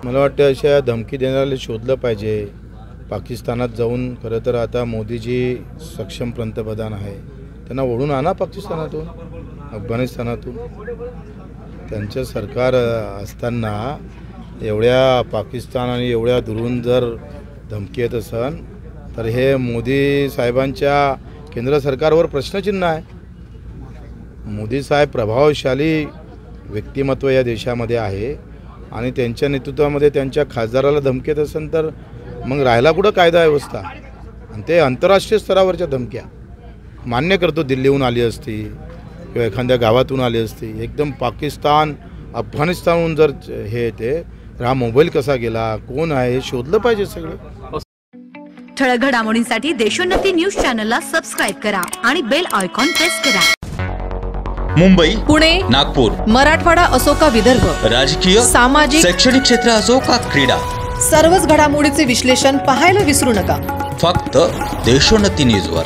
मला वाटतं अशा धमकी देणाऱ्याला शोधलं पाहिजे। पाकिस्तानात जाऊन खरं तर आता मोदीजी सक्षम पंतप्रधान आहे, त्यांना ओढून आणा पाकिस्तानातून, अफगाणिस्तानातून। त्यांचं सरकार असताना एवढ्या पाकिस्तान आणि एवढ्या दुरून जर धमकी येत असेल तर हे मोदी साहेबांच्या केंद्र सरकारवर प्रश्नचिन्ह आहे। मोदी साहेब प्रभावशाली व्यक्तिमत्व या देशामध्ये आहे आणि त्यांच्या नेतृत्वामध्ये त्यांच्या खासदाराला धमकी येत असेल तर मग राहिला कुठं कायदा व्यवस्था? आणि ते आंतरराष्ट्रीय स्तरावरच्या धमक्या मान्य करतो, दिल्लीहून आली असती किंवा एखाद्या गावातून आली असती, एकदम पाकिस्तान अफगाणिस्तानहून जर हे येते तर हा मोबाईल कसा गेला, कोण आहे हे शोधलं पाहिजे सगळं। ठळक घडामोडींसाठी देशोन्नती न्यूज चॅनलला सबस्क्राइब करा आणि बेल आयकॉन प्रेस करा। मुंबई, पुणे, नागपूर, मराठवाडा असो का विदर्भ, राजकीय, सामाजिक, शैक्षणिक क्षेत्र असो का क्रीडा, सर्वच घडामोडीचे विश्लेषण पाहायला विसरू नका। फक्त देशोन्नती न्यूजवर।